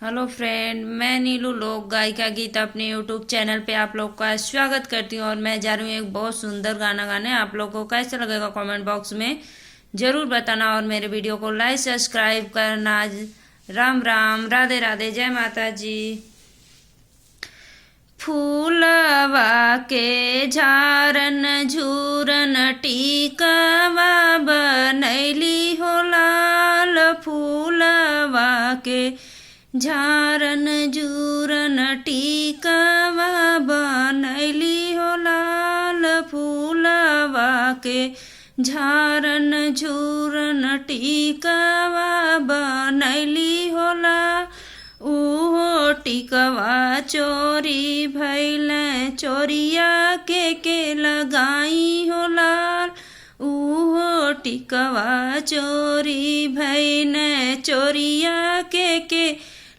Hello friend, मैं नीलू लोक गायिका गीत अपने यूट्यूब चैनल पे आप लोग का स्वागत करती हूँ। और मैं जा रही हूँ एक बहुत सुंदर गाना गाने। आप लोग को कैसा लगेगा कमेंट बॉक्स में ज़रूर बताना, और मेरे वीडियो को लाइक सब्सक्राइब करना। राम राम, राधे राधे, जय माता जी। फूलवा के झारन झूरन टीकवा बनैली हो लाल। फूलवा के झारन झूरन टीकवा बनैली हो लाल। फूलवा के झारन झूरन टीकवा बनैली हो लाल। उहो टिकवा चोरी भैल चोरिया के लगाई हो लाल। उहो टिकवा चोरी भैन चोरिया के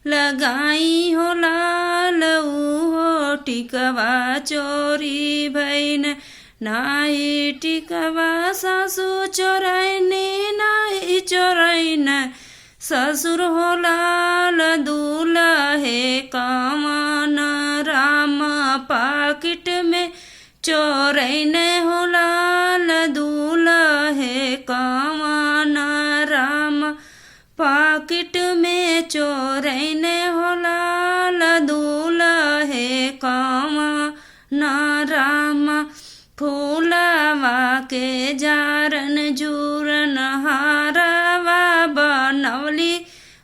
लगाई हो लाल। उहो टिकवा चोरी भैन नाही टिकवा सासू चोरैने नाही चोरैन ससुर हो लाल। दूल्हे कमान राम पाकिट में चोरैन हो लाल। दूल्हे कमान राम पाकिट में चोरैन हो लाल। दूल्हे कमान राम फूलवा के झारन झूरन हारवा बनौली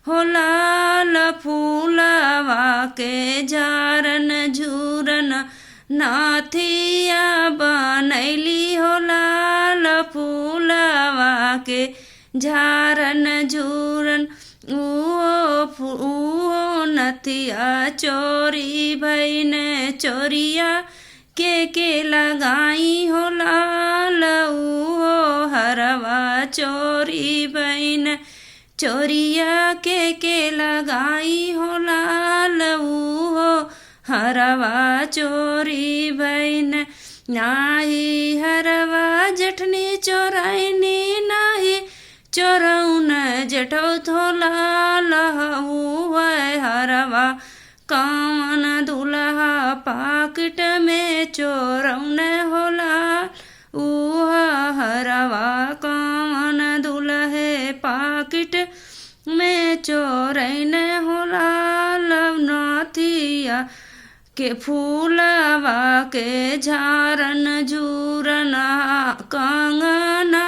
हो लाल। फूलवा के झारन झूरन नाथिया बनैली हो लाल। फूलवा के झारन झूरन उहो नथिया चोरी भैन चोरिया के लगाई हो लाल। उहो हरवा चोरी भैन चोरिया के लगाई हो लाल। उहो हरवा चोरी भैन नाही हरवा जठनी चोराइनी नाही चोरौन जठौ थो लाल। उहो हरवा कौन दूल्हा पाकिट में चोरौन हो लाल। उहा हरवा कौन दूल्हे पाकिट में चोरैन हो लाल। नाथिया के फूलवा के झारन झूरन कंगना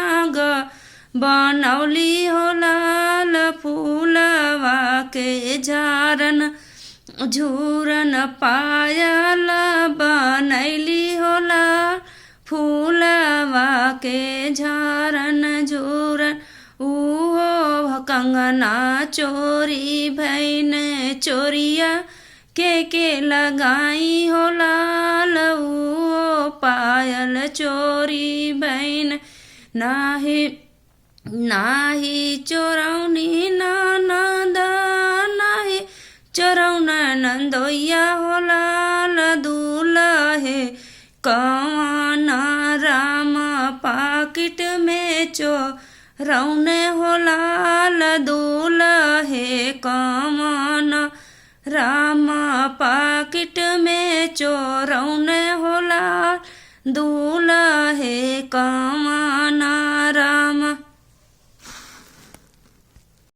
बनौली हो लाल। फूलवा के झारन झूरन पायल बनैली हो लाल। फूलवा के झारन झूरन उहो कंगना चोरी भैन चोरिया के लगाई हो लाल। उहो पायल चोरी भैन नाही चोरौनी ननद नाही चोरौन नंदोइया हो लाल। दूल्हे कौन राम पाकिट में चोरौन हो लाल। दूल्हे कौन राम पाकिट में चोरौन हो लाल। दूल्हे कौन राम